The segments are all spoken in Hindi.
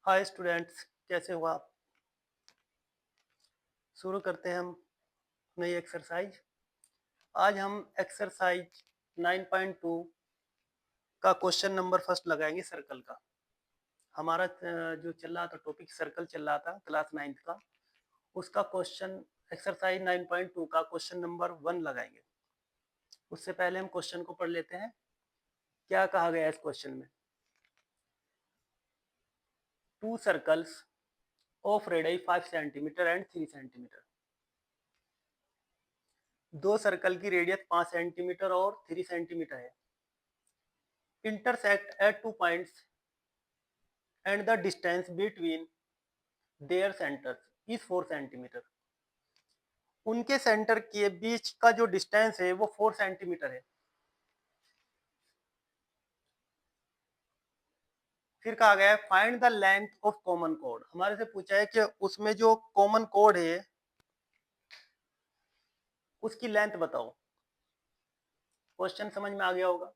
हाय स्टूडेंट्स, कैसे हो आप? शुरू करते हैं हम नई एक्सरसाइज। आज हम एक्सरसाइज 9.2 का क्वेश्चन नंबर फर्स्ट लगाएंगे सर्कल का। हमारा जो चल रहा था टॉपिक सर्कल चल रहा था क्लास 9th का, उसका क्वेश्चन एक्सरसाइज 9.2 का क्वेश्चन नंबर 1 लगाएंगे। उससे पहले हम क्वेश्चन को पढ़ लेते हैं। क्या कहा गया है इस क्वेश्चन में? To circles of radius 5 centimetre and 3 centimetre. दो सर्कल की रेडियस 5 सेंटीमीटर और 3 सेंटीमीटर है। intersect at two points and the distance between their centers is 4 centimetre. उनके सेंटर के बीच का जो डिस्टेंस है वो 4 सेंटीमीटर है। फिर कहा गया है find the length of common code. हमारे से पूछा है कि उसमें जो कॉमन कोड है उसकी लेंथ बताओ। क्वेश्चन समझ में आ गया होगा।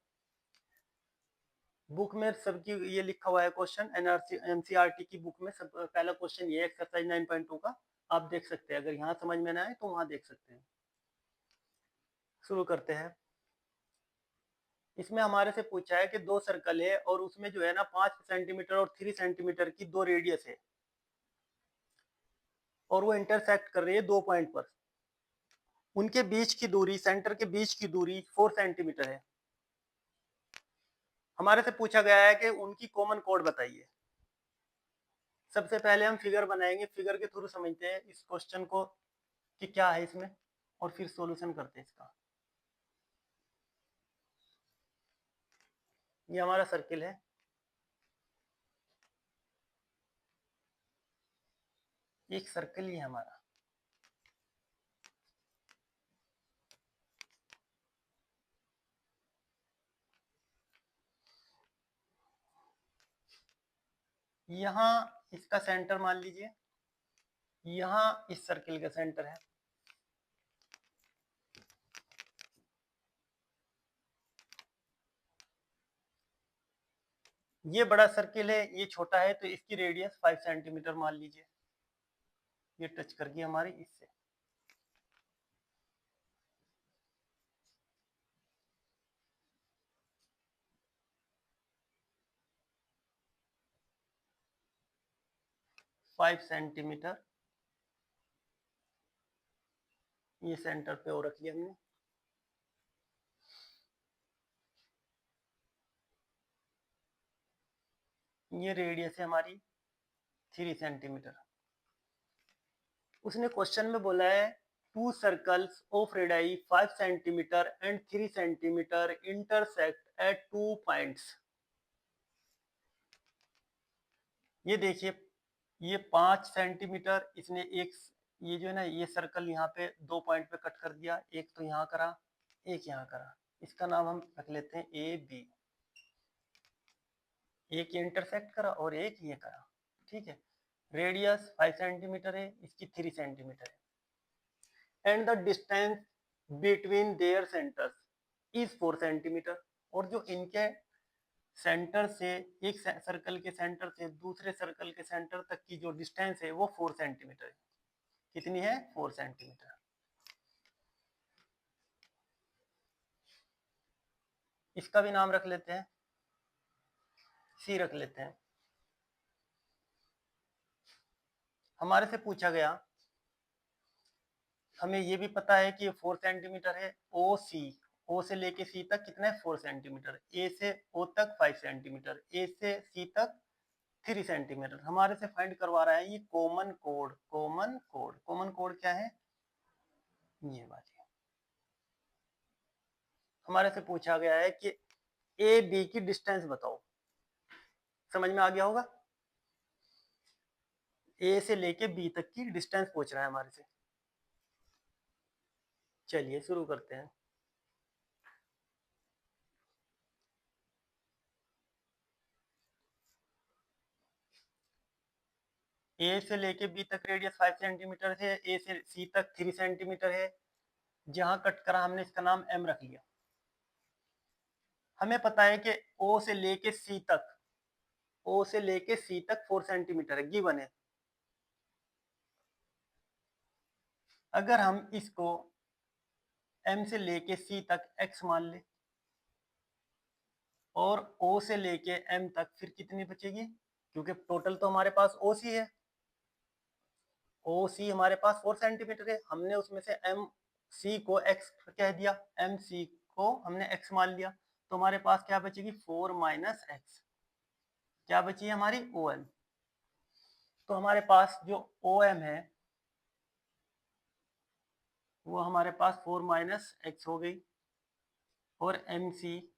बुक में सबकी ये लिखा हुआ है क्वेश्चन, एनसीईआरटी की बुक में सब पहला क्वेश्चन ये एक्सरसाइज 9.2 का आप देख सकते हैं। अगर यहाँ समझ में ना आए तो वहां देख सकते हैं। शुरू करते हैं। इसमें हमारे से पूछा है कि दो सर्कल है और उसमें जो है ना 5 सेंटीमीटर और 3 सेंटीमीटर की दो रेडियस है और वो इंटरसेक्ट कर रही है दो पॉइंट पर। उनके बीच की दूरी, सेंटर के बीच की दूरी 4 सेंटीमीटर है। हमारे से पूछा गया है कि उनकी कॉमन कोड बताइए। सबसे पहले हम फिगर बनाएंगे, फिगर के थ्रू समझते हैं इस क्वेश्चन को कि क्या है इसमें और फिर सॉल्यूशन करते हैं इसका। ये हमारा सर्किल है। एक सर्किल ही है हमारा। यहाँ इसका सेंटर मान लीजिए, यहाँ इस सर्किल का सेंटर है। ये बड़ा सर्किल है, ये छोटा है, तो इसकी रेडियस 5 सेंटीमीटर मान लीजिए। ये टच कर गई हमारी इससे। फाइव सेंटीमीटर ये सेंटर पे और रख लिया हमने। ये रेडियस है हमारी 3 सेंटीमीटर। उसने क्वेश्चन में बोला है to circles of radius 5 centimetre and 3 centimetre intersect at two points. ये देखिए, ये 5 सेंटीमीटर इसने एक, ये जो है ना ये सर्कल यहाँ पे दो पॉइंट पे कट कर दिया। एक तो यहाँ करा, एक यहाँ करा। इसका नाम हम रख लेते हैं ए बी। एक ये इंटरसेक्ट करा और एक ये करा। ठीक है। रेडियस 5 सेंटीमीटर है, इसकी 3 सेंटीमीटर है and the distance between their centres is 4 centimetre. और जो इनके सेंटर से, एक सर्कल के सेंटर से दूसरे सर्कल के सेंटर तक की जो डिस्टेंस है वो 4 सेंटीमीटर है। कितनी है? 4 सेंटीमीटर। इसका भी नाम रख लेते हैं, सी रख लेते हैं। हमारे से पूछा गया, हमें ये भी पता है कि ये 4 सेंटीमीटर है। ओ सी, ओ से लेके सी तक कितना है? 4 सेंटीमीटर। ए से ओ तक 5 सेंटीमीटर, ए से सी तक 3 सेंटीमीटर। हमारे से फाइंड करवा रहा है ये common code. Common code, common code क्या है? ये वाली। हमारे से पूछा गया है कि ए बी की डिस्टेंस बताओ। समझ में आ गया होगा। ए से लेके बी तक की डिस्टेंस पूछ रहा है हमारे से। चलिए शुरू करते हैं। ए से लेके बी तक रेडियस 5 सेंटीमीटर है, ए से सी तक 3 सेंटीमीटर है। जहां कट करा हमने इसका नाम एम रख लिया। हमें पता है कि ओ से लेके सी तक, ओ से लेके सी तक 4 सेंटीमीटर है, गिवन है। अगर हम इसको एम से लेके सी तक एक्स मान ले और ओ से लेके एम तक फिर कितनी बचेगी, क्योंकि टोटल तो हमारे पास ओ सी है, ओ सी हमारे पास 4 सेंटीमीटर है, हमने उसमें से एम सी को एक्स कह दिया, एम सी को हमने एक्स मान लिया, तो हमारे पास क्या बचेगी 4 माइनस एक्स, क्या बची हमारी ओ एम। तो हमारे पास जो ओ एम है वो हमारे पास 4 माइनस एक्स हो गई और एम सी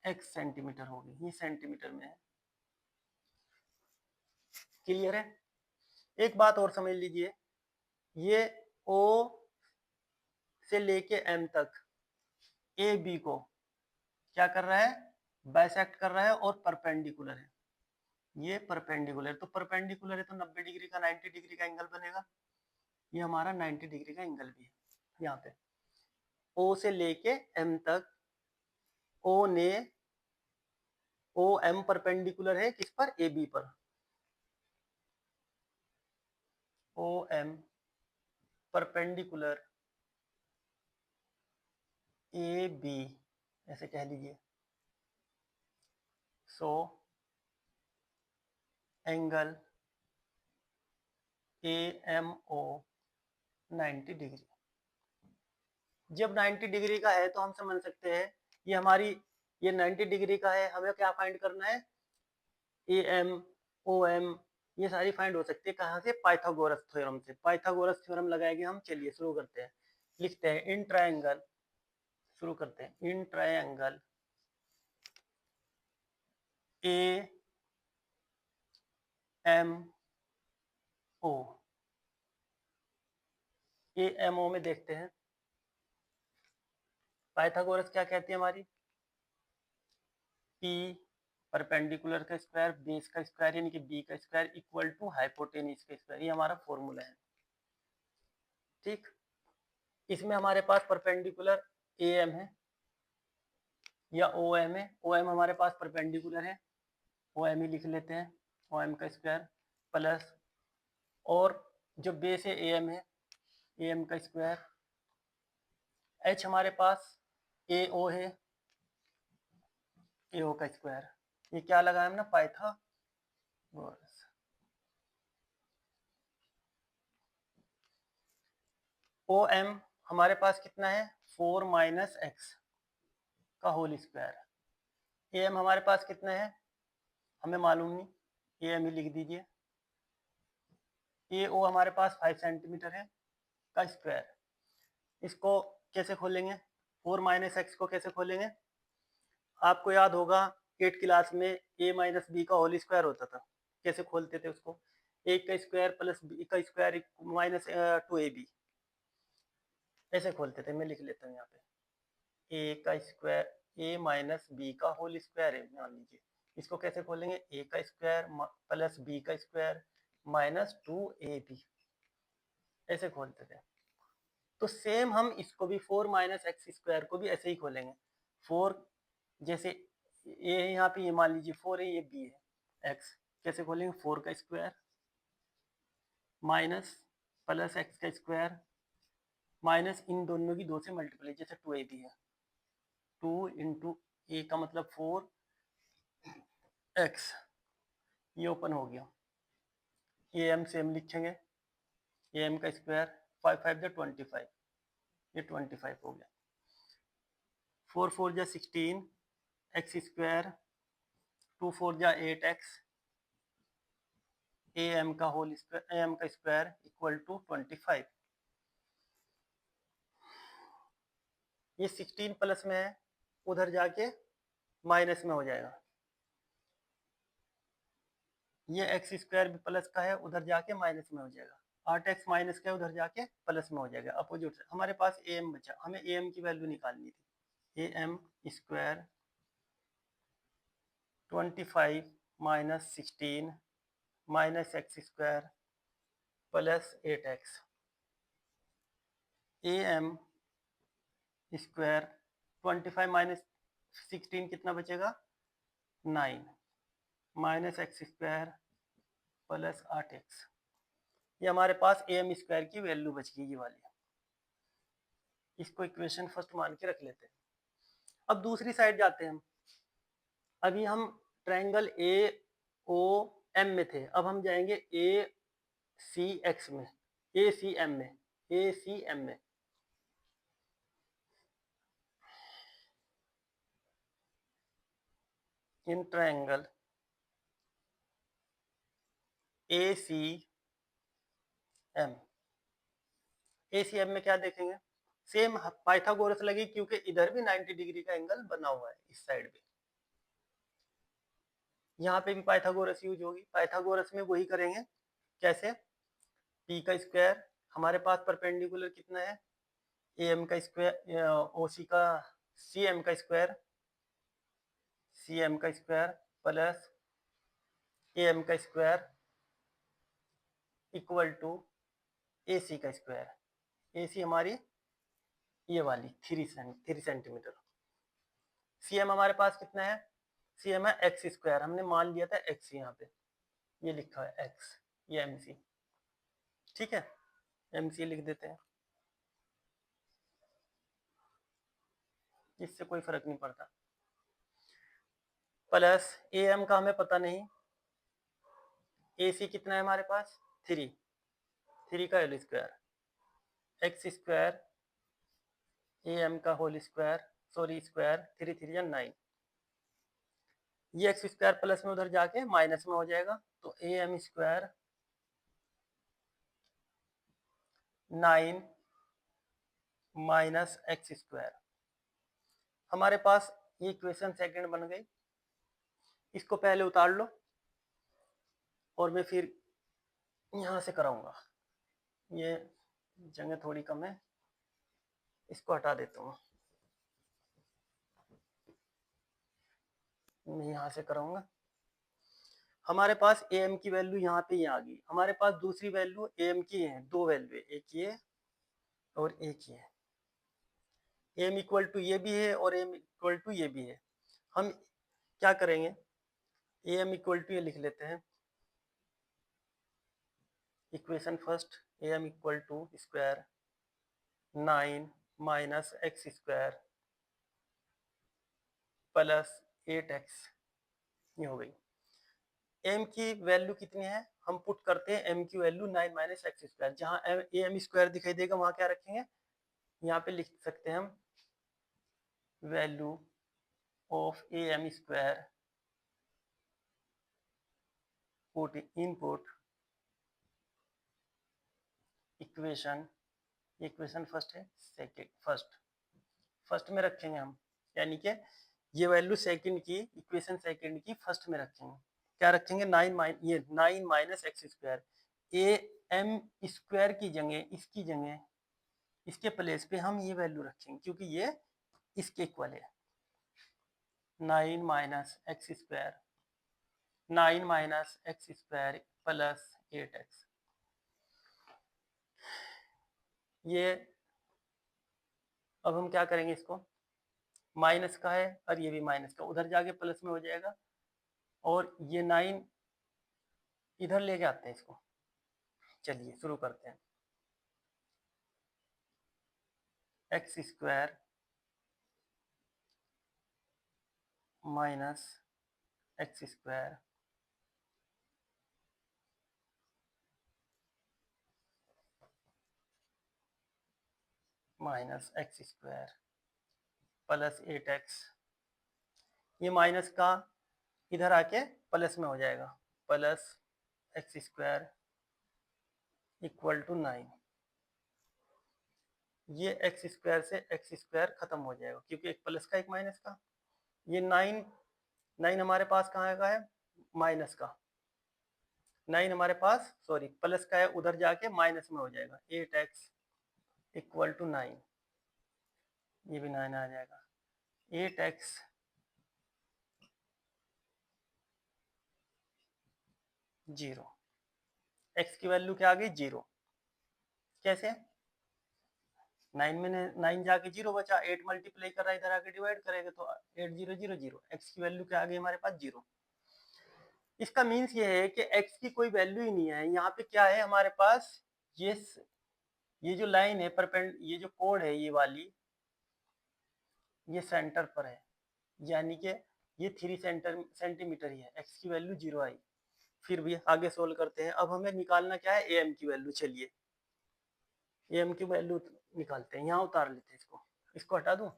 एक्स सेंटीमीटर हो गई, ये सेंटीमीटर में है। क्लियर है। एक बात और समझ लीजिए, ये ओ से लेके एम तक ए बी को क्या कर रहा है, बाइसेक्ट कर रहा है और परपेंडिकुलर है, ये परपेंडिकुलर, तो परपेंडिकुलर है तो 90 डिग्री का 90 डिग्री का एंगल बनेगा, ये हमारा 90 डिग्री का एंगल भी है। यहाँ पे ओ से लेके एम तक ओ ने ओ एम परपेंडिकुलर है किस पर, ए बी पर, O M perpendicular A B ऐसे कह लीजिए, so angle A M O 90 degree. जब 90 डिग्री का है तो हम समझ सकते हैं ये हमारी, ये 90 डिग्री का है, हमें क्या फाइंड करना है, ए एम ओ एम, ये सारी फाइंड हो सकती है कहाँ से, पाइथागोरस थ्योरम से। पाइथागोरस थ्योरम लगाएंगे हम। चलिए शुरू करते हैं, लिखते हैं इन ट्रायंगल, शुरू करते हैं, in triangle A M O, A M O में देखते हैं पाइथागोरस क्या कहती है हमारी, पी परपेंडिकुलर का स्क्वायर बेस का स्क्वायर यानी कि बी का स्क्वायर इक्वल टू हाइपोटेनिस का स्क्वायर, ये हमारा फॉर्मूला है। ठीक, इसमें हमारे पास परपेंडिकुलर ए एम है या ओ एम है, ओ एम हमारे पास परपेंडिकुलर है, ओ एम ही लिख लेते हैं, ओ एम का स्क्वायर प्लस, और जो बेस है ए एम है, ए एम का स्क्वायर, एच हमारे पास ए ओ है, ए ओ का स्क्वायर, ये क्या लगा हमने, पाइथागोरस। ओ एम हमारे पास कितना है, 4 माइनस एक्स का होल स्क्वायर, ए एम हमारे पास कितना है हमें मालूम नहीं, ए एम ही लिख दीजिए, ए ओ हमारे पास 5 सेंटीमीटर है का स्क्वायर। इसको कैसे खोलेंगे, 4 माइनस एक्स को कैसे खोलेंगे, आपको याद होगा 8 क्लास में ए माइनस बी का होल स्क्वायर होता था, कैसे खोलते थे उसको, ए का स्क्वायर प्लस बी का स्क्वायर माइनस 2ab, ऐसे खोलते थे। मैं लिख लेता हूँ यहाँ पे, ए का स्क्वायर, ए माइनस बी का होल स्क्वायर है मान लीजिए, इसको कैसे खोलेंगे, ए का स्क्वायर प्लस बी का स्क्वायर माइनस 2ab, ऐसे खोलते थे। तो सेम हम इसको भी 4 माइनस एक्स स्क्वायर को भी ऐसे ही खोलेंगे, 4 जैसे ए है यहाँ पे, ये मान लीजिए 4 है, ये बी है, एक्स कैसे खोलेंगे, 4 का स्क्वायर माइनस प्लस एक्स का स्क्वायर माइनस इन दोनों की 2 से मल्टीप्लाई, जैसे 2ab है, 2 इंटू ए का मतलब 4x, ये ओपन हो गया, ए एम सेम लिखेंगे, ए एम का स्क्वायर 5 5 जा 25, ये 25 हो गया, 4 4 जा 16 एक्स स्क्वायर, 2 4 जा 8x, ए एम का होल स्क्वायर, ए एम का स्क्वायर इक्वल टू 25, ये 16 प्लस में है, उधर जाके माइनस में हो जाएगा, ये एक्स स्क्वायर भी प्लस का है, उधर जाके माइनस में हो जाएगा, 8x माइनस का है, उधर जाके प्लस में हो जाएगा, अपोजिट से। हमारे पास ए एम बचा, हमें ए एम की वैल्यू निकालनी थी, A M square 25 minus 16 minus x square plus 8x, A M square 25 minus 16 कितना बचेगा, 9 minus x square plus 8x। ये हमारे पास ए एम स्क्वायर की वैल्यू बच गई, ये वाली। इसको इक्वेशन फर्स्ट मान के रख लेते हैं। अब दूसरी साइड जाते हैं हम। अभी हम ट्रायंगल ए ओ एम में थे, अब हम जाएंगे ए सी एक्स में, ए सी एम में, ए सी एम में। इन triangle A C M, A C M में क्या देखेंगे, सेम पाइथागोरस लगी, क्योंकि इधर भी 90 डिग्री का एंगल बना हुआ है इस साइड पे। यहाँ पे भी पाइथागोरस यूज होगी। पाइथागोरस में वही करेंगे। कैसे? पी का स्क्वायर हमारे पास परपेंडिकुलर कितना है, ए एम का स्क्वायर, ओ सी का, सी एम का स्क्वायर, सी एम का स्क्वायर प्लस ए एम का स्क्वायर इक्वल टू ए सी का स्क्वायर। ए सी हमारी ये वाली 3 सेंटीमीटर। सी एम हमारे पास कितना है, सी एम है एक्स स्क्वायर, हमने मान लिया था एक्स, यहाँ पे ये लिखा है एक्स, ये एम सी। ठीक है, एम सी लिख देते हैं, इससे कोई फर्क नहीं पड़ता। प्लस ए एम का हमें पता नहीं, ए सी कितना है हमारे पास 3, 3 का whole square x square A M का होल स्क्वायर, सॉरी स्क्वायर, 3 3 या 9। ये एक्स स्क्वायर प्लस में उधर जाके माइनस में हो जाएगा, तो A M square 9 minus x square. हमारे पास ये इक्वेशन सेकंड बन गई। इसको पहले उतार लो और मैं फिर यहाँ से कराऊंगा। ये जगह थोड़ी कम है, इसको हटा देता हूँ, मैं यहाँ से कराऊंगा। हमारे पास ए एम की वैल्यू यहाँ पे आ गई। हमारे पास दूसरी वैल्यू ए एम की है, दो वैल्यू है, एक ये और एक ये। एम इक्वल टू ये भी है और एम इक्वल टू ये भी है। हम क्या करेंगे, ए एम इक्वल टू ये लिख लेते हैं, equation first, A M equal to square 9 minus x square plus 8x, ये हो गई। एम की वैल्यू कितनी है, हम पुट करते हैं एम की वैल्यू 9 माइनस एक्स स्क्वायर। जहाँ ए एम स्क्वायर दिखाई देगा वहाँ क्या रखेंगे, यहाँ पे लिख सकते हैं हम value of A M square put input equation, equation first है, सेकंड फर्स्ट में रखेंगे हम, यानी कि ये वैल्यू सेकंड की, इक्वेशन सेकंड की फर्स्ट में रखेंगे। क्या रखेंगे, 9 minus x square, A M square की जगह, इसकी जगह, इसके प्लेस पे हम ये वैल्यू रखेंगे, क्योंकि ये इसके इक्वल है। 9 minus x square, 9 minus x square plus 8x। ये अब हम क्या करेंगे, इसको माइनस का है और ये भी माइनस का, उधर जाके प्लस में हो जाएगा, और ये 9 इधर लेके आते हैं इसको। चलिए शुरू करते हैं। X square minus x square minus x square plus 8x। ये माइनस का इधर आके प्लस में हो जाएगा, plus x square equal to 9। ये एक्स स्क्वायर से एक्स स्क्वायर खत्म हो जाएगा, क्योंकि एक प्लस का एक माइनस का। ये 9 हमारे पास कहाँ का है, माइनस का। 9 हमारे पास, सॉरी प्लस का है, उधर जाके माइनस में हो जाएगा, 8x इक्वल टू 9। ये भी 9 आ जाएगा, 8x 0। x की वैल्यू क्या आ गई, 0। कैसे, 9 में 9 जाके 0 बचा, 8 मल्टीप्लाई कर रहा है, इधर आके डिवाइड करेगा तो 8 0 0 0। x की वैल्यू क्या आ गई हमारे पास, 0। इसका मीन्स ये है कि x की कोई वैल्यू ही नहीं है। यहाँ पे क्या है हमारे पास, ये जो लाइन है ये जो कोड है ये वाली, ये सेंटर पर है, यानी कि ये 3 सेंटीमीटर ही है, x की वैल्यू 0 आई। फिर भी आगे सोल्व करते हैं। अब हमें निकालना क्या है, am की वैल्यू। चलिए am की वैल्यू निकालते हैं, यहाँ उतार लेते हैं इसको हटा दूं।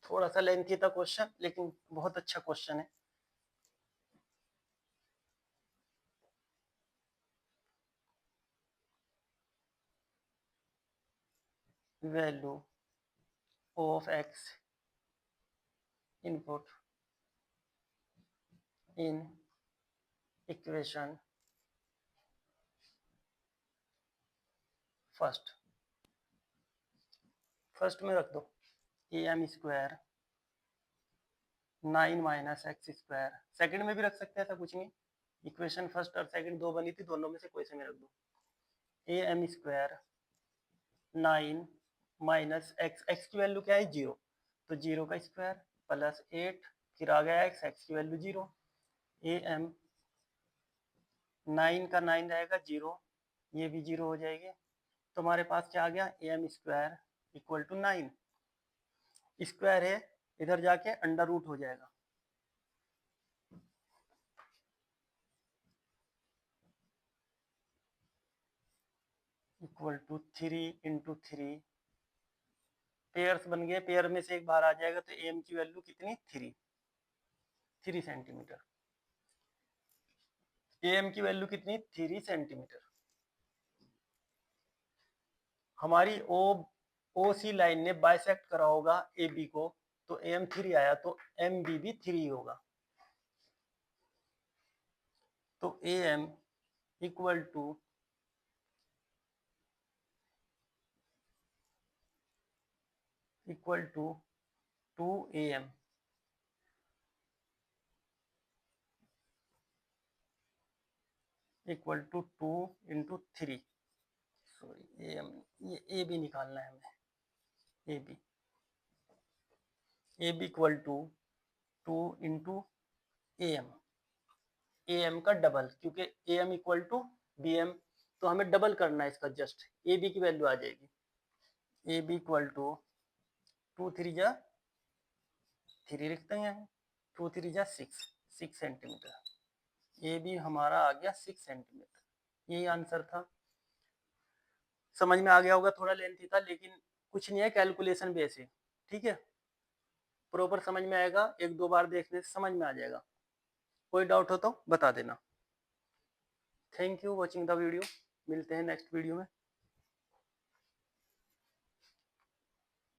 थोड़ा सा लेंथी था क्वेश्चन, लेकिन बहुत अच्छा क्वेश्चन है। Value of x input in equation first में रख दो am square 9 minus x square. Second में भी रख सकते हैं, ऐसा कुछ नहीं। इक्वेशन फर्स्ट और सेकंड दो बनी थी, दोनों में से कोई से में रख दो। am स्क्वायर 9 माइनस एक्स की वैल्यू क्या है 0, तो 0 का स्क्वायर प्लस 8, फिर आ गया एक्स की वैल्यू 0। am 9 का 9 रहेगा 0, ये भी 0 हो जाएगी। तो हमारे पास क्या आ गया, am square equal to 9, square है इधर जाके अंडर रूट हो जाएगा, इक्वल टू 3 इंटू 3, पेयर्स बन गए, पेयर में से एक बाहर आ जाएगा, तो एम की वैल्यू कितनी, 3 सेंटीमीटर। एम की वैल्यू कितनी, 3 सेंटीमीटर। हमारी ओ सी लाइन ने बाइसेक्ट करा होगा ए बी को, तो एम 3 आया, तो एम बी भी 3 होगा। तो A M equal to 2 A M, equal to 2 into 3, sorry A M, ये ए बी निकालना है हमें, A B equal to 2 into A M का डबल, क्योंकि A M equal to B M, तो हमें डबल करना है इसका, जस्ट ए बी की वैल्यू आ जाएगी, ए बी इक्वल टू 2 3 जा 3 लिखते हैं, 2 3 जा 6 सेंटीमीटर। ए बी हमारा आ गया 6 सेंटीमीटर, यही आंसर था। समझ में आ गया होगा, थोड़ा लेंथी था, लेकिन कुछ नहीं है, कैलकुलेशन बेस है, ठीक है। प्रॉपर समझ में आएगा, एक दो बार देखने से समझ में आ जाएगा। कोई डाउट हो तो बता देना। Thank you watching the video, मिलते हैं नेक्स्ट वीडियो में।